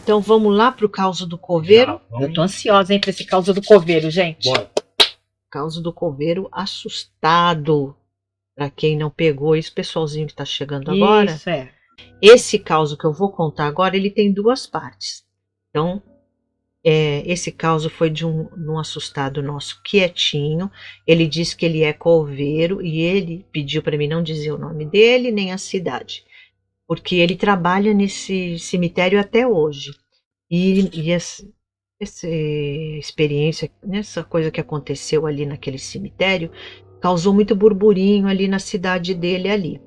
Então vamos lá pro caso do coveiro. Eu tô ansiosa, hein, pra esse caso do coveiro, gente. Bora. Caso do coveiro assustado. Para quem não pegou isso, pessoalzinho que tá chegando agora. Isso, é. Esse caso que eu vou contar agora, ele tem duas partes. Então, esse caso foi de um assustado nosso quietinho. Ele disse que ele é coveiro e ele pediu para mim não dizer o nome dele nem a cidade, porque ele trabalha nesse cemitério até hoje. E essa experiência, essa coisa que aconteceu ali naquele cemitério, causou muito burburinho ali na cidade dele ali.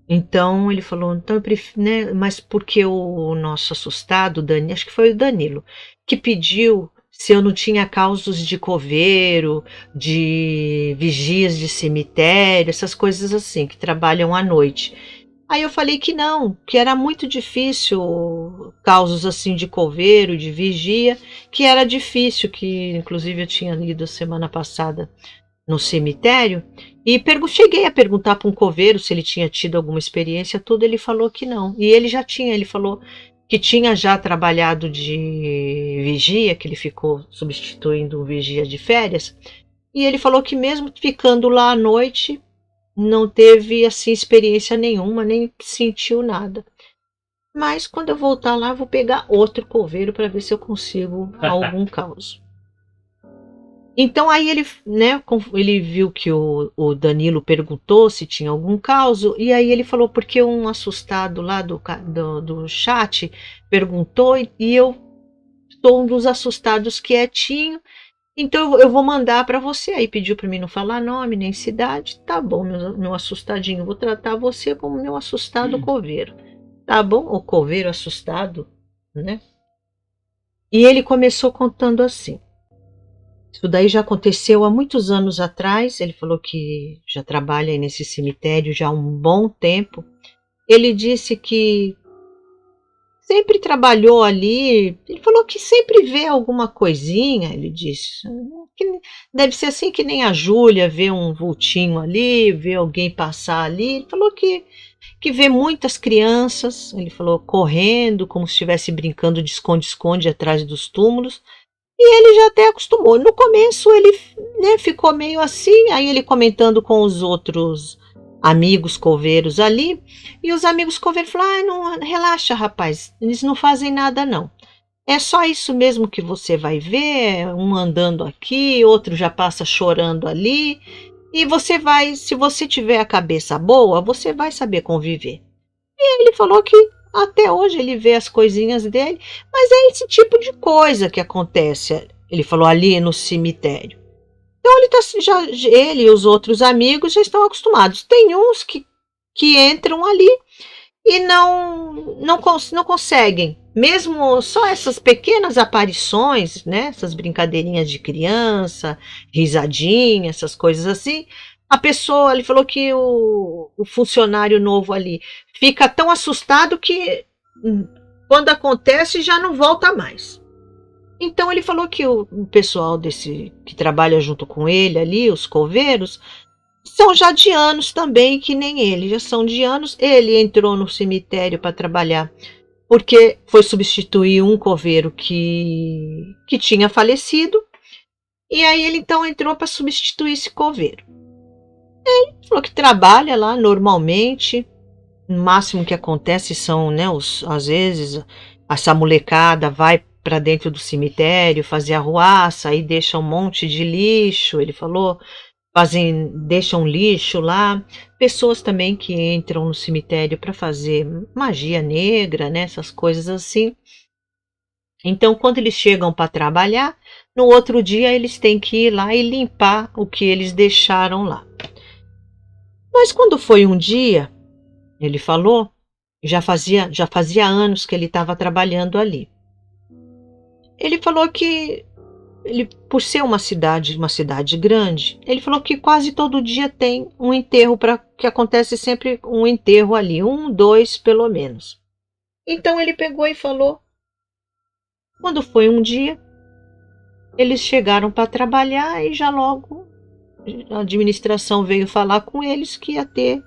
Então ele falou, então eu prefiro, né? Mas porque o nosso assustado, acho que foi o Danilo, que pediu se eu não tinha causos de coveiro, de vigias de cemitério, essas coisas assim, que trabalham à noite. Aí eu falei que não, que era muito difícil, causos assim de coveiro, de vigia, que era difícil, que inclusive eu tinha lido semana passada no cemitério, e cheguei a perguntar para um coveiro se ele tinha tido alguma experiência, tudo, ele falou que não. E ele já tinha, ele falou que tinha já trabalhado de vigia, que ele ficou substituindo um vigia de férias, e ele falou que mesmo ficando lá à noite, não teve assim experiência nenhuma, nem sentiu nada. Mas quando eu voltar lá, eu vou pegar outro coveiro para ver se eu consigo algum caos. Então aí ele, né, ele viu que o Danilo perguntou se tinha algum caso, e aí ele falou, porque um assustado lá do chat perguntou, e eu sou um dos assustados quietinho, então eu vou mandar para você. Aí pediu para mim não falar nome nem cidade. Tá bom, meu assustadinho, vou tratar você como meu assustado coveiro. Tá bom? O coveiro assustado, né? E ele começou contando assim. Isso daí já aconteceu há muitos anos atrás. Ele falou que já trabalha aí nesse cemitério já há um bom tempo. Ele disse que sempre trabalhou ali. Ele falou que sempre vê alguma coisinha, ele disse. Que deve ser assim que nem a Júlia vê um vultinho ali, vê alguém passar ali. Ele falou que vê muitas crianças, ele falou, correndo, como se estivesse brincando de esconde-esconde atrás dos túmulos. E ele já até acostumou. No começo ele, né, ficou meio assim, aí ele comentando com os outros amigos coveiros ali, e os amigos coveiros falaram, não, relaxa rapaz, eles não fazem nada não. É só isso mesmo que você vai ver, um andando aqui, outro já passa chorando ali, e você vai, se você tiver a cabeça boa, você vai saber conviver. E ele falou que até hoje ele vê as coisinhas dele, mas é esse tipo de coisa que acontece, ele falou, ali no cemitério. Então ele e os outros amigos já estão acostumados. Tem uns que entram ali e não conseguem, mesmo só essas pequenas aparições, né, essas brincadeirinhas de criança, risadinha, essas coisas assim. A pessoa, ele falou que o funcionário novo ali fica tão assustado que quando acontece já não volta mais. Então ele falou que o pessoal que trabalha junto com ele ali, os coveiros, são já de anos também, que nem ele, já são de anos. Ele entrou no cemitério para trabalhar porque foi substituir um coveiro que tinha falecido, e aí ele então entrou para substituir esse coveiro. Ele falou que trabalha lá normalmente, o máximo que acontece são, né, às vezes essa molecada vai para dentro do cemitério fazer arruaça, aí deixa um monte de lixo, ele falou, deixam lixo lá. Pessoas também que entram no cemitério para fazer magia negra, né, essas coisas assim. Então, quando eles chegam para trabalhar, no outro dia eles têm que ir lá e limpar o que eles deixaram lá. Mas quando foi um dia, ele falou, já fazia anos que ele estava trabalhando ali. Ele falou que por ser uma cidade grande, ele falou que quase todo dia tem um enterro, que acontece sempre um enterro ali, 1, 2 pelo menos. Então ele pegou e falou, quando foi um dia, eles chegaram para trabalhar e já logo a administração veio falar com eles que ia ter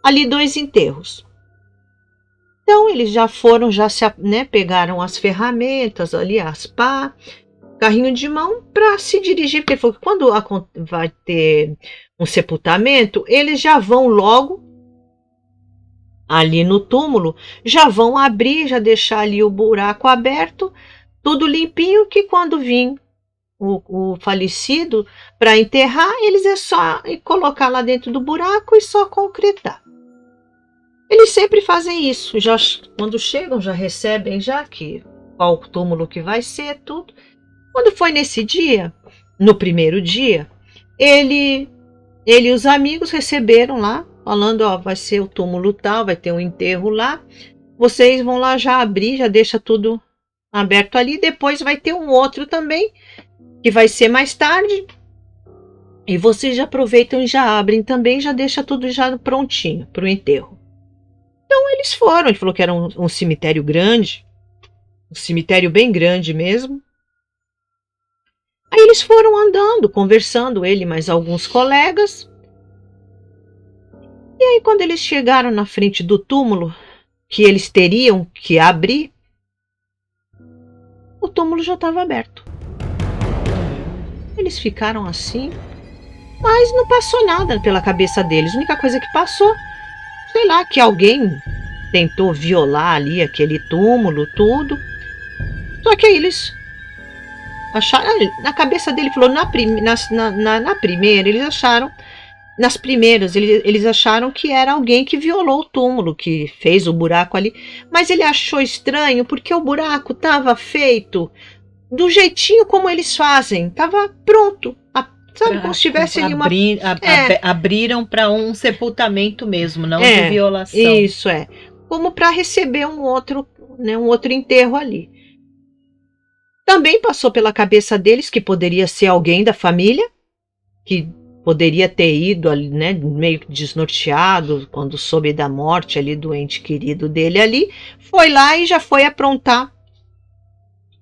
ali 2 enterros. Então eles já foram, né, pegaram as ferramentas ali, as pá, carrinho de mão para se dirigir, porque ele falou que quando vai ter um sepultamento, eles já vão logo ali no túmulo, já vão abrir, já deixar ali o buraco aberto, tudo limpinho, que quando vir o falecido para enterrar, eles é só colocar lá dentro do buraco e só concretar. Eles sempre fazem isso, já quando chegam já recebem já que qual túmulo que vai ser, tudo. Quando foi nesse dia, no primeiro dia, ele e os amigos receberam lá, falando, ó, vai ser o túmulo tal, vai ter um enterro lá, vocês vão lá já abrir, já deixa tudo aberto ali, depois vai ter um outro também, que vai ser mais tarde, e vocês já aproveitam e já abrem também, já deixa tudo já prontinho para o enterro. Então eles foram, ele falou que era um cemitério grande, um cemitério bem grande mesmo. Aí eles foram andando, conversando, ele e mais alguns colegas. E aí quando eles chegaram na frente do túmulo, que eles teriam que abrir, o túmulo já estava aberto. Eles ficaram assim, mas não passou nada pela cabeça deles. A única coisa que passou, sei lá, que alguém tentou violar ali aquele túmulo, tudo. Só que aí eles acharam, na cabeça dele falou, na primeira, eles acharam, nas primeiras, eles acharam que era alguém que violou o túmulo, que fez o buraco ali, mas ele achou estranho porque o buraco estava feito do jeitinho como eles fazem, estava pronto, sabe, como se tivesse ali uma... Abriram para um sepultamento mesmo, não de violação. Isso, como para receber um outro, né, um outro enterro ali. Também passou pela cabeça deles que poderia ser alguém da família, que poderia ter ido ali, né, meio desnorteado, quando soube da morte ali do ente querido dele ali, foi lá e já foi aprontar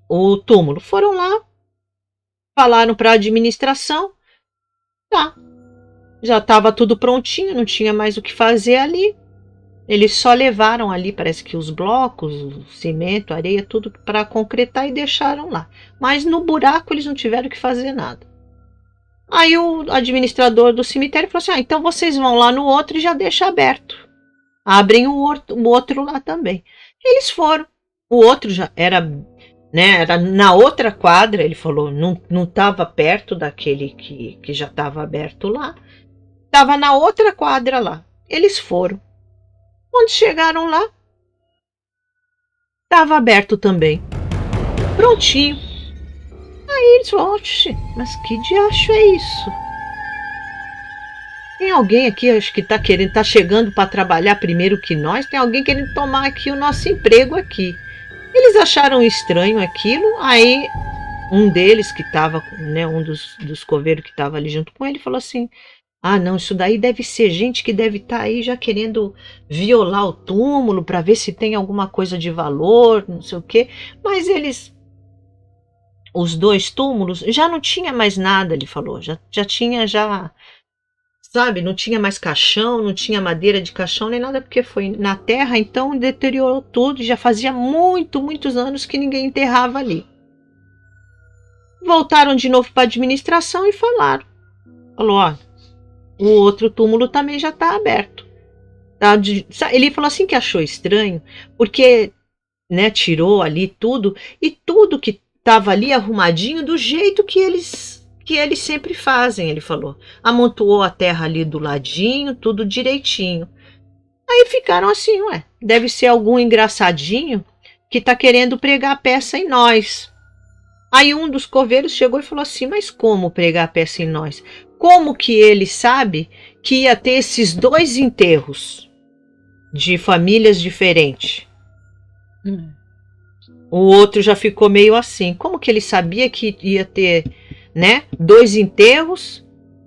o túmulo. Foram lá, falaram para a administração, tá, já estava tudo prontinho, não tinha mais o que fazer ali. Eles só levaram ali, parece que os blocos, o cimento, a areia, tudo para concretar e deixaram lá. Mas no buraco eles não tiveram que fazer nada. Aí o administrador do cemitério falou assim, então vocês vão lá no outro e já deixa aberto. Abrem o outro lá também. Eles foram. O outro já era, né, era na outra quadra, ele falou, não estava perto daquele que já estava aberto lá. Estava na outra quadra lá. Eles foram. Quando chegaram lá, estava aberto também. Prontinho. Aí eles falaram, oxe, mas que diacho é isso? Tem alguém aqui, acho que tá chegando para trabalhar primeiro que nós, tem alguém querendo tomar aqui o nosso emprego aqui. Eles acharam estranho aquilo, aí um deles que estava, né, um dos coveiros que estava ali junto com ele, falou assim, ah, não, isso daí deve ser gente que deve estar aí já querendo violar o túmulo para ver se tem alguma coisa de valor, não sei o quê. Mas os dois túmulos, já não tinha mais nada, ele falou. Já tinha, sabe, não tinha mais caixão, não tinha madeira de caixão nem nada, porque foi na terra, então deteriorou tudo. Já fazia muitos anos que ninguém enterrava ali. Voltaram de novo para a administração e falaram. Falou, ó, o outro túmulo também já está aberto. Tá? Ele falou assim que achou estranho, porque, né, tirou ali tudo, e tudo que estava ali arrumadinho do jeito que eles sempre fazem, ele falou. Amontoou a terra ali do ladinho, tudo direitinho. Aí ficaram assim, deve ser algum engraçadinho que está querendo pregar a peça em nós. Aí um dos coveiros chegou e falou assim, mas como pregar a peça em nós? Como que ele sabe que ia ter esses dois enterros de famílias diferentes? O outro já ficou meio assim. Como que ele sabia que ia ter, né, dois enterros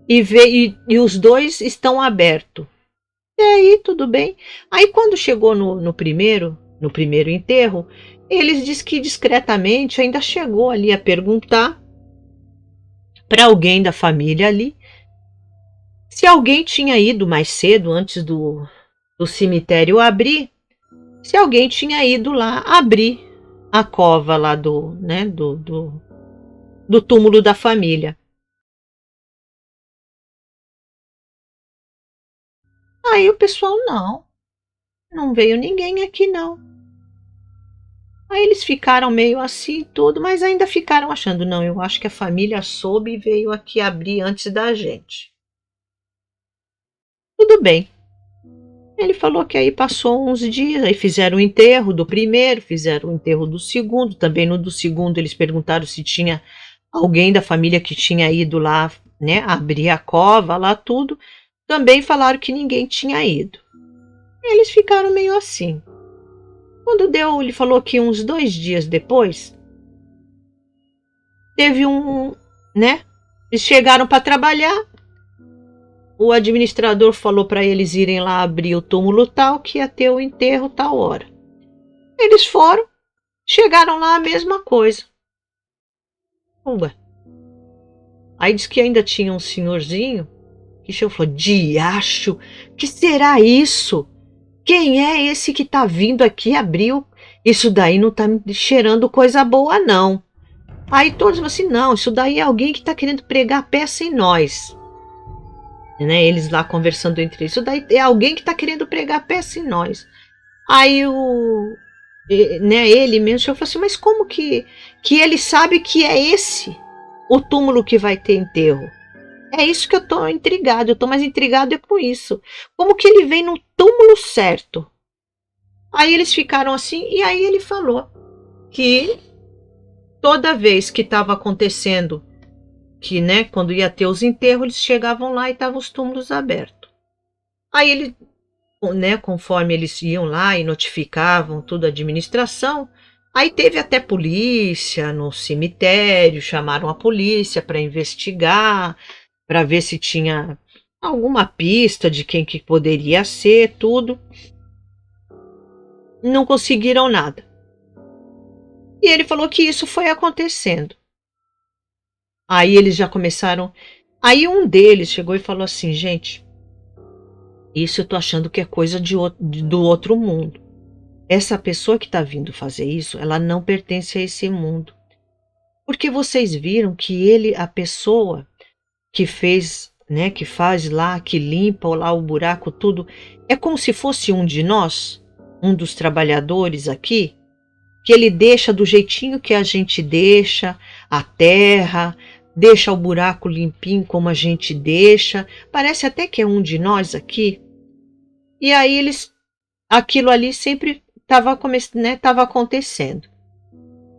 e os dois estão abertos? E aí, tudo bem. Aí quando chegou no primeiro enterro, eles diz que discretamente ainda chegou ali a perguntar para alguém da família ali se alguém tinha ido mais cedo, antes do cemitério abrir, se alguém tinha ido lá abrir a cova lá do túmulo da família. Aí o pessoal, não veio ninguém aqui não. Aí eles ficaram meio assim tudo, mas ainda ficaram achando, não, eu acho que a família soube e veio aqui abrir antes da gente. Tudo bem. Ele falou que aí passou uns dias, aí fizeram o enterro do primeiro, fizeram o enterro do segundo, também no do segundo eles perguntaram se tinha alguém da família que tinha ido lá, né, abrir a cova lá tudo, também falaram que ninguém tinha ido. Eles ficaram meio assim. Quando deu, ele falou que uns 2 dias depois, teve né, eles chegaram para trabalhar, o administrador falou para eles irem lá abrir o túmulo tal, que ia ter o enterro tal hora. Eles foram, chegaram lá a mesma coisa. Ué. Aí diz que ainda tinha um senhorzinho que chegou e falou, diacho, que será isso? Quem é esse que tá vindo aqui abrir? Isso daí não tá me cheirando coisa boa não. Aí todos falaram assim, não, isso daí é alguém que tá querendo pregar peça em nós. Né, eles lá conversando entre eles, isso daí é alguém que está querendo pregar peça em nós. Aí ele mesmo falou assim, mas como que ele sabe que é esse o túmulo que vai ter enterro? É isso que eu estou intrigado, eu estou mais intrigado é com isso. Como que ele vem no túmulo certo? Aí eles ficaram assim, e aí ele falou que toda vez que estava acontecendo que, né, quando ia ter os enterros, eles chegavam lá e estavam os túmulos abertos. Aí ele, né, conforme eles iam lá e notificavam toda a administração, aí teve até polícia no cemitério, chamaram a polícia para investigar, para ver se tinha alguma pista de quem que poderia ser, tudo. Não conseguiram nada. E ele falou que isso foi acontecendo. Aí eles já começaram. Aí um deles chegou e falou assim, gente, isso eu tô achando que é coisa do outro mundo. Essa pessoa que está vindo fazer isso, ela não pertence a esse mundo. Porque vocês viram que a pessoa que fez, né, que faz lá, que limpa lá o buraco, tudo, é como se fosse um de nós, um dos trabalhadores aqui, que ele deixa do jeitinho que a gente deixa, a terra, deixa o buraco limpinho como a gente deixa, parece até que é um de nós aqui. E aí aquilo ali sempre estava, né, tava acontecendo.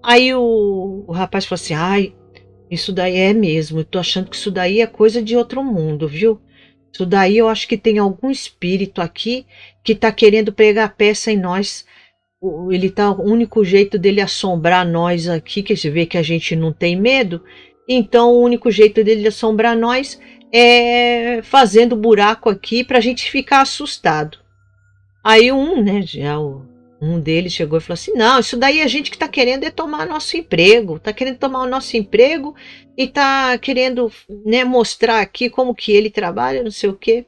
Aí o rapaz falou assim, ai, isso daí é mesmo, eu tô achando que isso daí é coisa de outro mundo, viu? Isso daí eu acho que tem algum espírito aqui que tá querendo pregar peça em nós. O único jeito dele assombrar nós aqui, que você vê que a gente não tem medo, então o único jeito dele assombrar nós é fazendo buraco aqui para a gente ficar assustado. Aí um deles chegou e falou assim, não, isso daí a gente que está querendo é tomar nosso emprego, está querendo tomar o nosso emprego e está querendo, né, mostrar aqui como que ele trabalha, não sei o quê.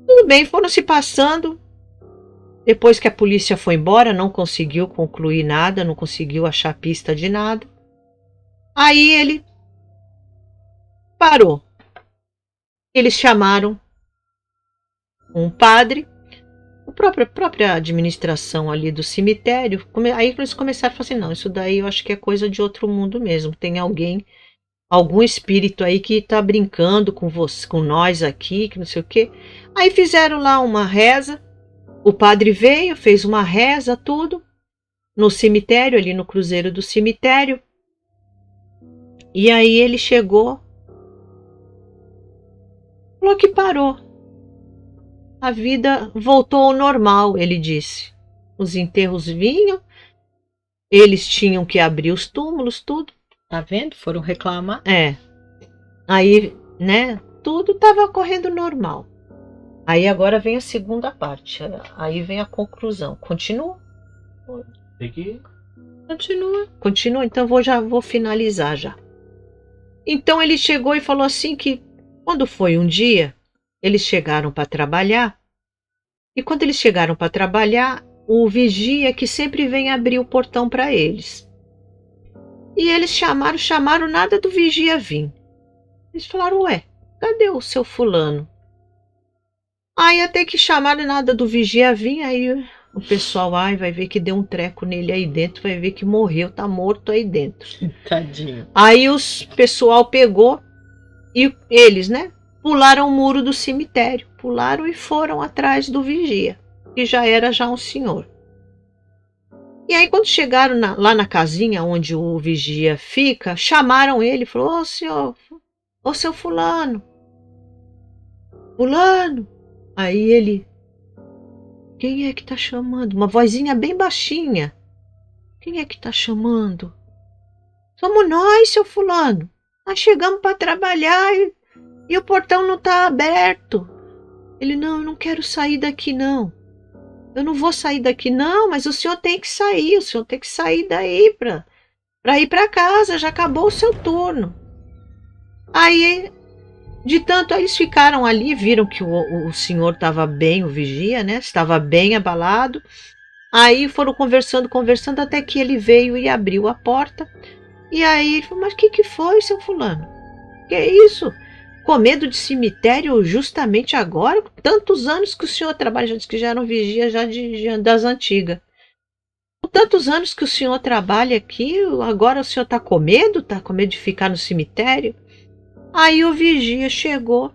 Tudo bem, foram se passando. Depois que a polícia foi embora, não conseguiu concluir nada, não conseguiu achar pista de nada. Aí ele parou. Eles chamaram um padre, a própria administração ali do cemitério. Aí eles começaram a falar assim, não, isso daí eu acho que é coisa de outro mundo mesmo. Tem algum espírito aí que está brincando com nós aqui, que não sei o quê. Aí fizeram lá uma reza. O padre veio, fez uma reza, tudo, no cemitério, ali no cruzeiro do cemitério. E aí ele chegou, falou que parou. A vida voltou ao normal, ele disse. Os enterros vinham, eles tinham que abrir os túmulos, tudo. Tá vendo? Foram reclamar. Aí, né, tudo estava correndo normal. Aí agora vem a segunda parte, aí vem a conclusão. Continua? Tem que... Continua, então já vou finalizar já. Então ele chegou e falou assim que quando foi um dia, eles chegaram para trabalhar, e quando eles chegaram para trabalhar, o vigia que sempre vem abrir o portão para eles. E eles chamaram, nada do vigia vir. Eles falaram, ué, cadê o seu fulano? Aí até que chamaram, nada do vigia vir, aí o pessoal vai ver que deu um treco nele aí dentro, vai ver que morreu, tá morto aí dentro. Tadinho. Aí o pessoal pegou e eles, né, pularam o muro do cemitério, pularam e foram atrás do vigia, que já era um senhor. E aí quando chegaram lá na casinha onde o vigia fica, chamaram ele, falou, ô seu fulano. Aí ele, quem é que tá chamando? Uma vozinha bem baixinha. Quem é que tá chamando? Somos nós, seu fulano. Nós chegamos para trabalhar e o portão não tá aberto. Ele, não, eu não quero sair daqui não. Eu não vou sair daqui não, mas o senhor tem que sair. O senhor tem que sair daí para ir para casa, já acabou o seu turno. Aí, de tanto eles ficaram ali, viram que o senhor estava bem, o vigia, né? Estava bem abalado. Aí foram conversando, até que ele veio e abriu a porta. E aí ele falou, mas o que foi, seu fulano? Que é isso? Com medo de cemitério justamente agora? Tantos anos que o senhor trabalha, já disse que já era um vigia das antigas. Com tantos anos que o senhor trabalha aqui, agora o senhor está com medo? Está com medo de ficar no cemitério? Aí o vigia chegou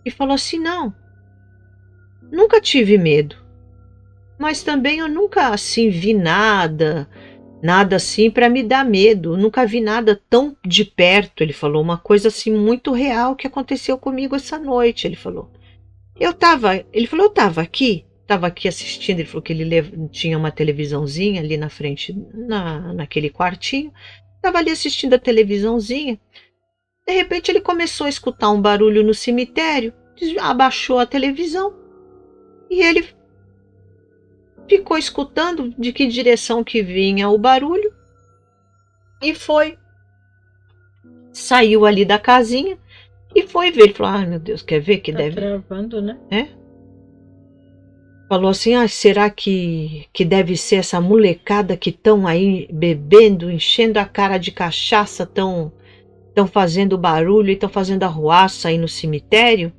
e falou assim, não, nunca tive medo, mas também eu nunca assim vi nada assim para me dar medo, nunca vi nada tão de perto, ele falou, uma coisa assim muito real que aconteceu comigo essa noite, ele falou. Eu estava aqui assistindo, ele falou que ele tinha uma televisãozinha ali na frente, naquele quartinho, estava ali assistindo a televisãozinha, de repente ele começou a escutar um barulho no cemitério, abaixou a televisão e ele ficou escutando de que direção que vinha o barulho e saiu ali da casinha e foi ver. Ele falou, ai meu Deus, quer ver que tá deve... travando, né? Falou assim, será que deve ser essa molecada que estão aí bebendo, enchendo a cara de cachaça, estão fazendo barulho e estão fazendo arruaça aí no cemitério?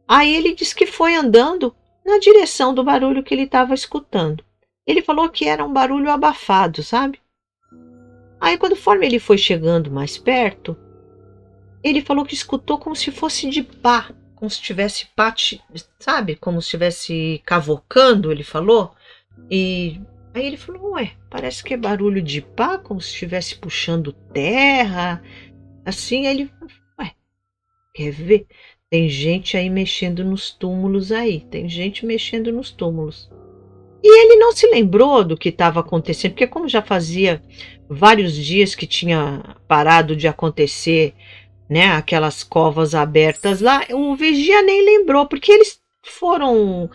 Aí ele disse que foi andando na direção do barulho que ele estava escutando. Ele falou que era um barulho abafado, sabe? Aí, conforme ele foi chegando mais perto, ele falou que escutou como se fosse de pá, como se tivesse sabe? Como se estivesse cavocando, ele falou. E aí ele falou, ué, parece que é barulho de pá, como se estivesse puxando terra. Assim, ele, ué, quer ver? Tem gente aí mexendo nos túmulos aí. E ele não se lembrou do que estava acontecendo, porque como já fazia vários dias que tinha parado de acontecer, né, aquelas covas abertas lá, o vigia nem lembrou, porque eles foram,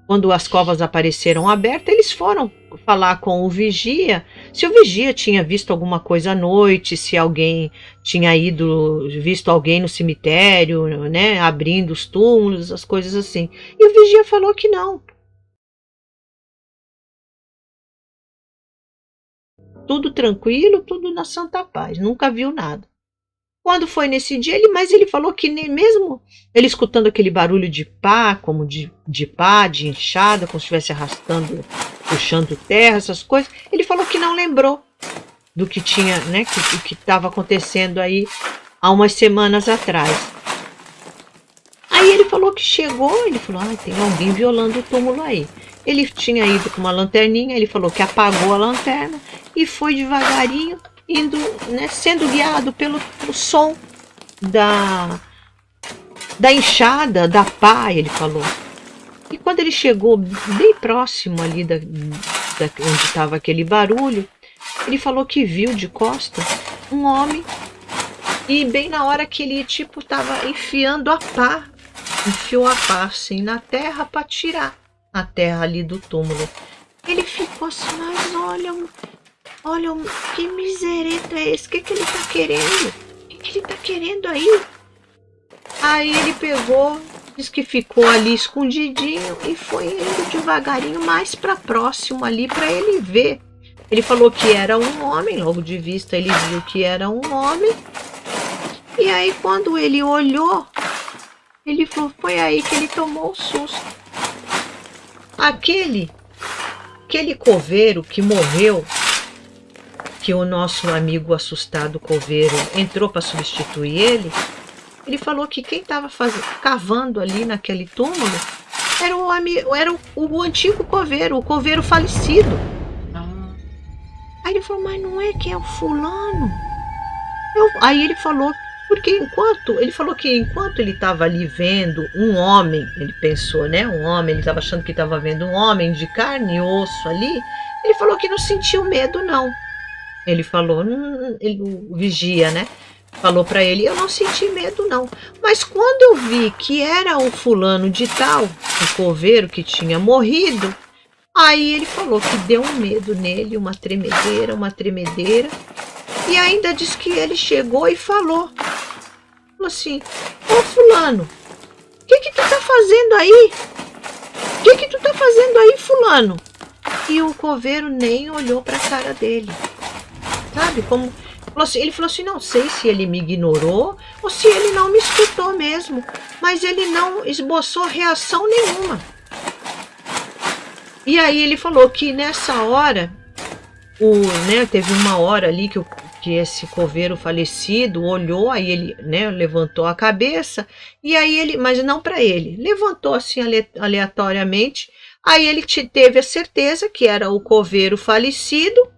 quando as covas apareceram abertas, eles foram falar com o vigia, se o vigia tinha visto alguma coisa à noite, se alguém tinha visto alguém no cemitério, né, abrindo os túmulos, as coisas assim. E o vigia falou que não. Tudo tranquilo, tudo na santa paz, nunca viu nada. Quando foi nesse dia, ele falou que nem mesmo ele escutando aquele barulho de pá, como de pá, de enxada, como se estivesse arrastando, puxando terra, essas coisas, ele falou que não lembrou do que tinha, né, que estava acontecendo aí há umas semanas atrás. Aí ele falou que chegou, ele falou, tem alguém violando o túmulo aí. Ele tinha ido com uma lanterninha, ele falou que apagou a lanterna e foi devagarinho, indo, né, sendo guiado pelo som da enxada, da pá, ele falou. E quando ele chegou bem próximo ali onde estava aquele barulho, ele falou que viu de costas um homem e bem na hora que ele estava enfiando a pá, enfiou a pá assim na terra para tirar a terra ali do túmulo. Ele ficou assim, mas olha, que miserento é esse? O que ele está querendo? O que ele está querendo aí? Aí ele pegou, diz que ficou ali escondidinho e foi indo devagarinho mais para próximo ali para ele ver. Ele falou que era um homem, logo de vista ele viu que era um homem. E aí quando ele olhou, ele falou, foi aí que ele tomou o susto. Aquele coveiro que morreu, que o nosso amigo assustado coveiro entrou para substituir ele falou que quem estava cavando ali naquele túmulo era o antigo coveiro, o coveiro falecido. Aí ele falou, mas não é que é o fulano? Aí ele falou, porque enquanto ele estava ali vendo um homem, ele pensou, né? Um homem, ele estava achando que estava vendo um homem de carne e osso ali, ele falou que não sentiu medo, não. Ele falou, o vigia, né? Falou para ele, eu não senti medo não, mas quando eu vi que era o fulano de tal, o coveiro que tinha morrido, aí ele falou que deu um medo nele, uma tremedeira, e ainda disse que ele chegou e falou assim, ô fulano, o que tu tá fazendo aí? O que tu tá fazendo aí, fulano? E o coveiro nem olhou para a cara dele, sabe, como... Ele falou assim, não sei se ele me ignorou ou se ele não me escutou mesmo, mas ele não esboçou reação nenhuma. E aí ele falou que nessa hora, teve uma hora ali que esse coveiro falecido olhou, aí ele, né, levantou a cabeça, e aí ele, mas não para ele, levantou assim aleatoriamente, aí ele teve a certeza que era o coveiro falecido.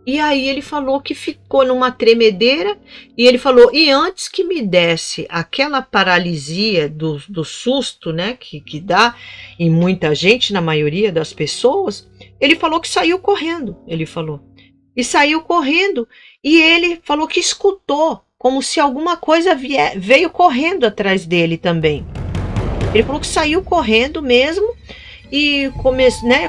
E aí ele falou que ficou numa tremedeira, e ele falou, e antes que me desse aquela paralisia do susto, né, que dá em muita gente, na maioria das pessoas, ele falou que saiu correndo, e saiu correndo, e ele falou que escutou, como se alguma coisa veio correndo atrás dele também. Ele falou que saiu correndo mesmo, e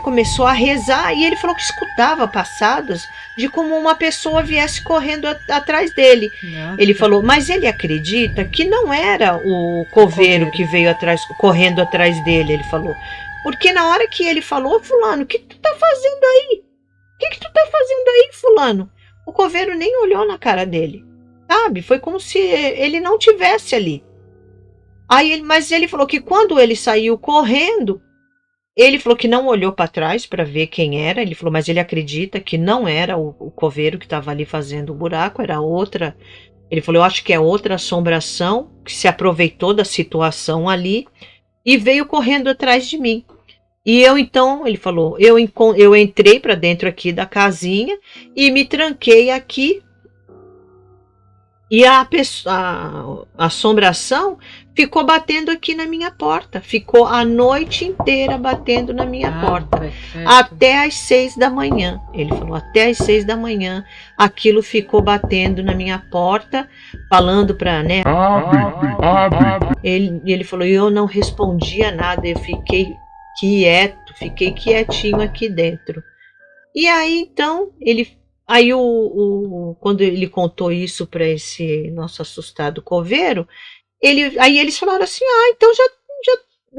começou a rezar, e ele falou que escutava passadas de como uma pessoa viesse correndo atrás dele. Nossa. Ele falou, mas ele acredita que não era o coveiro que veio correndo atrás dele, ele falou. Porque na hora que ele falou, fulano, o que tu tá fazendo aí? O que tu tá fazendo aí, fulano? O coveiro nem olhou na cara dele, sabe? Foi como se ele não tivesse ali. Mas ele falou que quando ele saiu correndo, ele falou que não olhou para trás para ver quem era. Ele falou, mas ele acredita que não era o coveiro que estava ali fazendo o buraco, era outra. Ele falou, eu acho que é outra assombração que se aproveitou da situação ali e veio correndo atrás de mim. E eu então, ele falou, eu entrei para dentro aqui da casinha e me tranquei aqui. E a assombração ficou batendo aqui na minha porta. Ficou a noite inteira batendo na minha porta. Perfeito. Até às 6 da manhã. Ele falou, até às 6 da manhã. Aquilo ficou batendo na minha porta. Falando para, né? Abre. Ele falou, eu não respondia nada. Eu fiquei quietinho aqui dentro. E aí, então, quando ele contou isso para esse nosso assustado coveiro, aí eles falaram assim, então já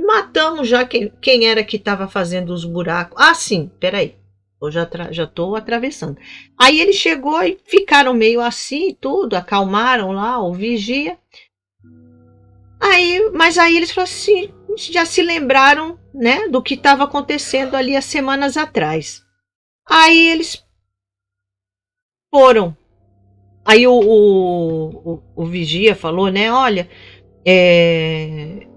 matamos já quem era que estava fazendo os buracos. Sim, peraí, eu já estou atravessando. Aí ele chegou e ficaram meio assim tudo, acalmaram lá o vigia. Mas aí eles falaram assim, já se lembraram, né, do que estava acontecendo ali há semanas atrás. Aí eles foram. Aí o vigia falou, né, olha, ele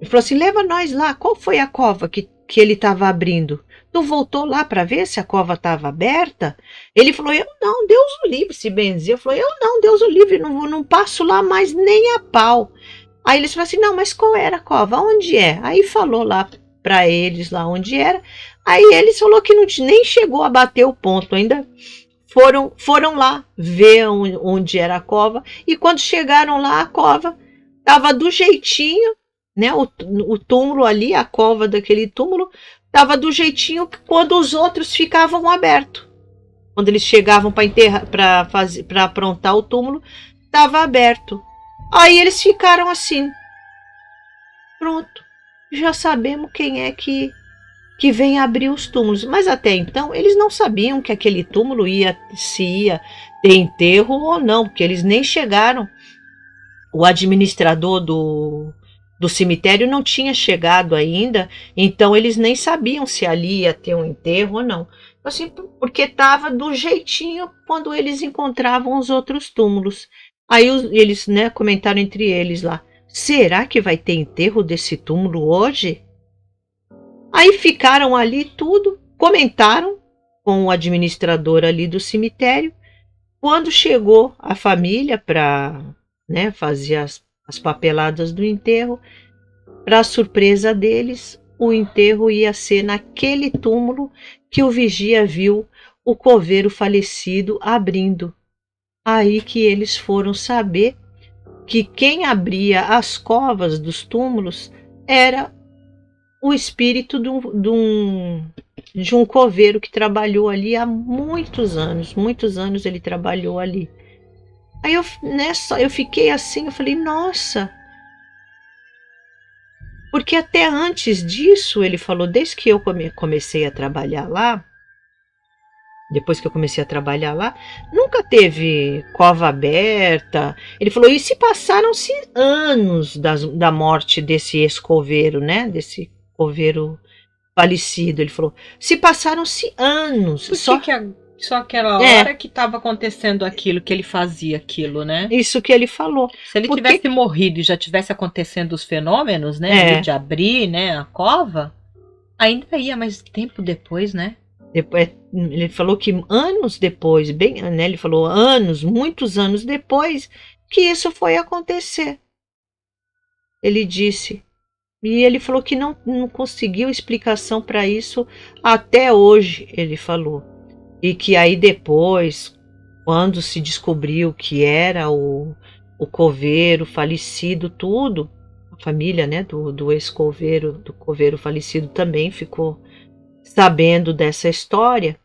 falou assim, leva nós lá, qual foi a cova que ele estava abrindo? Tu voltou lá para ver se a cova estava aberta? Ele falou, eu não, Deus o livre, se benzer. Eu falei, eu não, Deus o livre, não passo lá mais nem a pau. Aí eles falaram assim, não, mas qual era a cova? Onde é? Aí falou lá para eles lá onde era. Aí eles falou que nem chegou a bater o ponto ainda. Foram lá ver onde era a cova, e quando chegaram lá, a cova estava do jeitinho, né? O túmulo ali, a cova daquele túmulo, estava do jeitinho que quando os outros ficavam abertos. Quando eles chegavam para enterrar, para aprontar o túmulo, estava aberto. Aí eles ficaram assim, Pronto, já sabemos quem é que vem abrir os túmulos. Mas até então eles não sabiam que aquele túmulo se ia ter enterro ou não, porque eles nem chegaram. O administrador do cemitério não tinha chegado ainda, então eles nem sabiam se ali ia ter um enterro ou não. Assim, porque estava do jeitinho quando eles encontravam os outros túmulos. Aí eles, né, comentaram entre eles lá: será que vai ter enterro desse túmulo hoje? Aí ficaram ali tudo, comentaram com o administrador ali do cemitério. Quando chegou a família para, né, fazer as papeladas do enterro, para surpresa deles, o enterro ia ser naquele túmulo que o vigia viu o coveiro falecido abrindo. Aí que eles foram saber que quem abria as covas dos túmulos era o espírito de um coveiro que trabalhou ali há muitos anos ele trabalhou ali. Aí eu fiquei assim, eu falei, nossa, porque até antes disso, ele falou, desde que eu comecei a trabalhar lá, depois que eu comecei a trabalhar lá, nunca teve cova aberta. Ele falou, e se passaram-se anos da morte desse ex-coveiro, né, desse coveiro falecido. Ele falou, se passaram-se anos. Só aquela hora que estava acontecendo aquilo, que ele fazia aquilo, né? Isso que ele falou. Se ele tivesse morrido e já tivesse acontecendo os fenômenos, né? De abrir, né, a cova, ainda ia mais tempo depois, né? Depois, ele falou que anos depois, bem, né? Ele falou anos, muitos anos depois, que isso foi acontecer. Ele disse. E ele falou que não conseguiu explicação para isso até hoje, ele falou. E que aí depois, quando se descobriu que era o coveiro falecido, tudo, a família, né, do ex-coveiro, do coveiro falecido também ficou sabendo dessa história.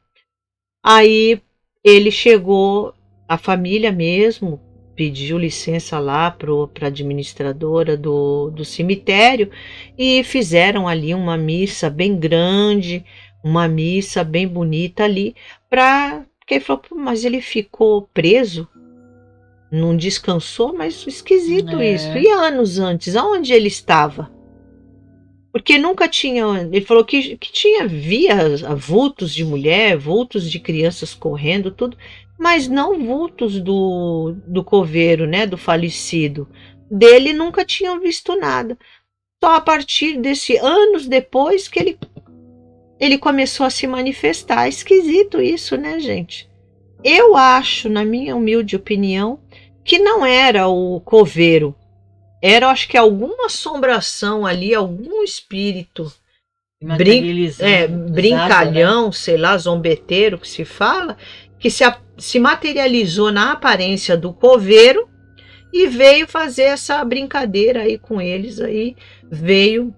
Aí ele chegou, a família mesmo pediu licença lá para a administradora do cemitério e fizeram ali uma missa bem grande, uma missa bem bonita ali, porque ele falou, mas ele ficou preso, não descansou, mas esquisito isso. E anos antes, aonde ele estava? Porque nunca tinha, ele falou que via vultos de mulher, vultos de crianças correndo, tudo, mas não vultos do coveiro, né, do falecido. Dele nunca tinham visto nada. Só a partir desse anos depois que ele começou a se manifestar. Esquisito isso, né, gente? Eu acho, na minha humilde opinião, que não era o coveiro. Era, acho que alguma assombração ali, algum espírito brincalhão, né? Sei lá, zombeteiro que se fala, que se materializou na aparência do coveiro e veio fazer essa brincadeira aí com eles, aí veio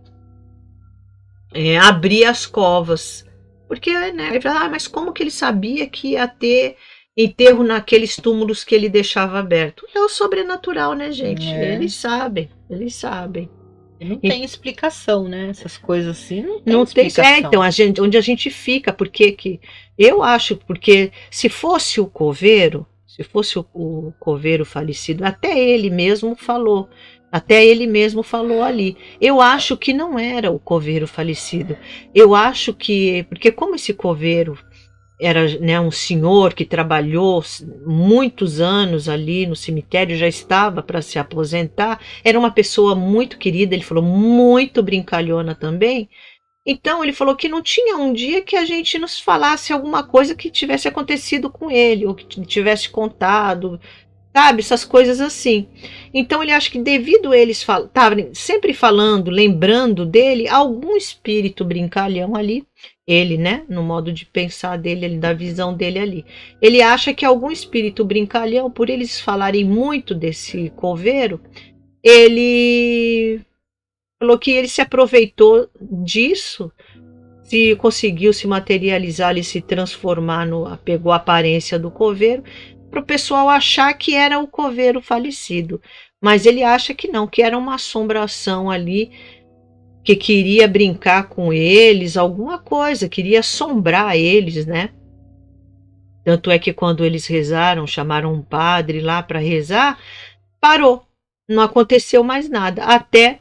abrir as covas. Porque, né, ele fala, mas como que ele sabia que ia ter enterro naqueles túmulos que ele deixava aberto? É o sobrenatural, né, gente? Eles sabem. Não tem explicação, né? Essas coisas assim não tem explicação. Então, onde a gente fica, porque eu acho, porque se fosse o coveiro falecido, até ele mesmo falou ali. Eu acho que não era o coveiro falecido. Eu acho que, porque como esse coveiro era, né, um senhor que trabalhou muitos anos ali no cemitério, já estava para se aposentar, era uma pessoa muito querida, ele falou, muito brincalhona também. Então ele falou que não tinha um dia que a gente nos falasse alguma coisa que tivesse acontecido com ele, ou que tivesse contado, sabe, essas coisas assim. Então ele acha que devido a eles estarem sempre falando, lembrando dele, algum espírito brincalhão ali, ele, né, no modo de pensar dele, da visão dele ali, ele acha que algum espírito brincalhão, por eles falarem muito desse coveiro, ele falou que ele se aproveitou disso, se conseguiu se materializar e se transformar, pegou a aparência do coveiro, para o pessoal achar que era o coveiro falecido. Mas ele acha que não, que era uma assombração ali que queria brincar com eles, alguma coisa, queria assombrar eles, né? Tanto é que quando eles rezaram, chamaram um padre lá para rezar, parou, não aconteceu mais nada. Até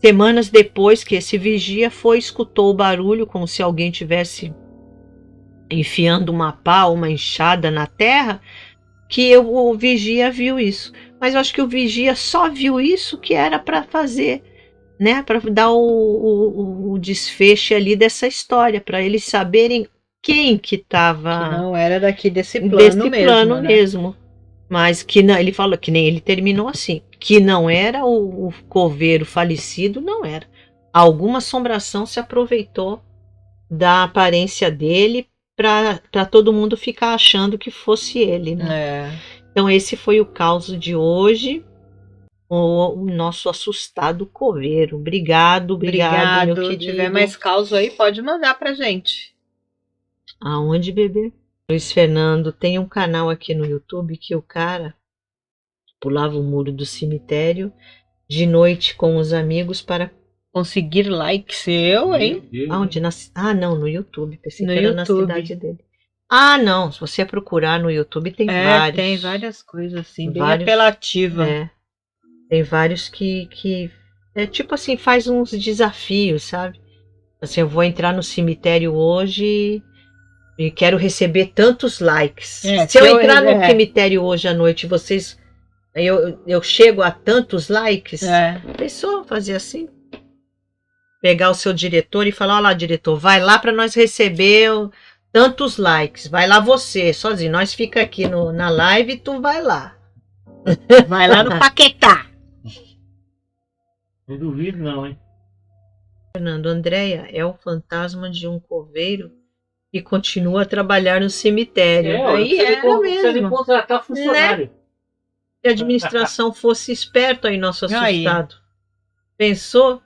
semanas depois que esse vigia foi, escutou o barulho como se alguém tivesse enfiando uma pá, uma enxada na terra, que o vigia viu isso. Mas eu acho que o vigia só viu isso que era para fazer, né, para dar o desfecho ali dessa história, para eles saberem quem que estava Que não era daqui desse plano né? mesmo. Mas que não, ele falou que nem ele terminou assim, que não era o coveiro falecido, não era. Alguma assombração se aproveitou da aparência dele para todo mundo ficar achando que fosse ele, né? Então esse foi o caso de hoje, o nosso assustado coveiro. Obrigado, meu querido. Se tiver mais caos aí, pode mandar pra gente. Aonde, bebê? Luiz Fernando tem um canal aqui no YouTube que o cara pulava o muro do cemitério de noite com os amigos para conseguir likes. Hein? Aonde? Não, no YouTube. Pensei que era na cidade dele. Não, se você procurar no YouTube tem vários. Tem várias coisas assim, bem apelativa. Tem vários que é tipo assim, faz uns desafios, sabe? Assim, eu vou entrar no cemitério hoje e quero receber tantos likes. Se eu entrar no cemitério hoje à noite, eu chego a tantos likes. Pensou fazer assim? Pegar o seu diretor e falar: olha lá, diretor, vai lá para nós receber tantos likes. Vai lá você, sozinho. Nós fica aqui na live e tu vai lá. Vai lá no Paquetá. Não duvido não, hein? Fernando, Andréia é o fantasma de um coveiro que continua a trabalhar no cemitério. Aí mesmo. Contratar funcionário. Né? Se a administração fosse esperto aí, nosso assustado. Pensou?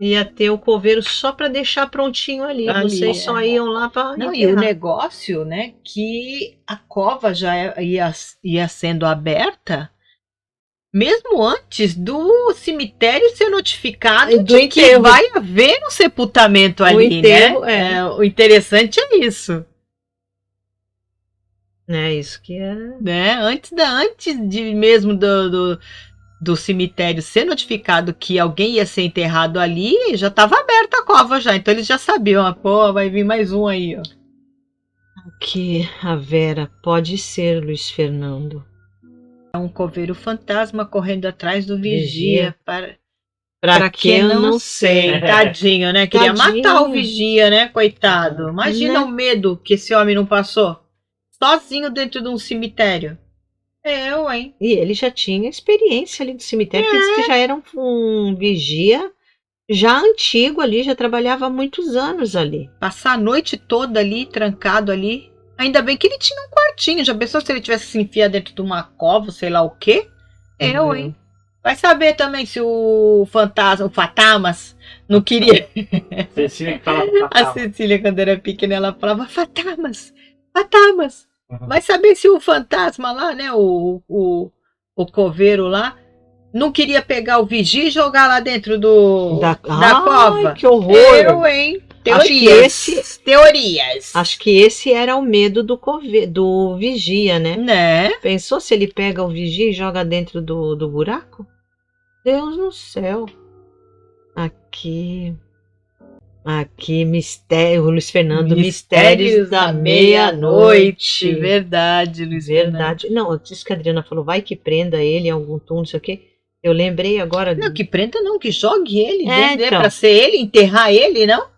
Ia ter o coveiro só para deixar prontinho ali. Vocês só iam lá para enterrar. E o negócio, né, que a cova já ia sendo aberta mesmo antes do cemitério ser notificado de que vai haver um sepultamento ali, né? O interessante é isso. É isso que é. Né? Antes de mesmo do cemitério ser notificado que alguém ia ser enterrado ali, já estava aberta a cova já. Então eles já sabiam, vai vir mais um aí, ó. Aqui, a Vera, pode ser, Luiz Fernando. É um coveiro fantasma correndo atrás do vigia. Pra que eu não sei. Tadinho, né? Queria matar o vigia, né? Coitado. Imagina o medo que esse homem não passou. Sozinho dentro de um cemitério. Hein? E ele já tinha experiência ali do cemitério, porque disse que já era um vigia já antigo ali, já trabalhava há muitos anos ali. Passar a noite toda ali, trancado ali. Ainda bem que ele tinha um quartinho. Já pensou se ele tivesse se enfiado dentro de uma cova, sei lá o quê? Hein? Vai saber também se o Fatamas, não queria. Cecília que falava A Cecília, quando era pequena, ela falava Fatamas. Vai saber se o fantasma lá, né? O coveiro lá, não queria pegar o vigia e jogar lá dentro da cova. Que horror! Hein? Teorias. Acho que esse era o medo do vigia, né? Pensou se ele pega o vigia e joga dentro do buraco? Deus no céu. Aqui, mistério, Luiz Fernando, Mistérios da Meia-Noite. Verdade, Luiz Verdade. Fernando. Não, eu disse que a Adriana falou, vai que prenda ele em algum túnel, não sei o quê. Eu lembrei agora. Não, que prenda não, que jogue ele dentro, pra ser ele, enterrar ele, não?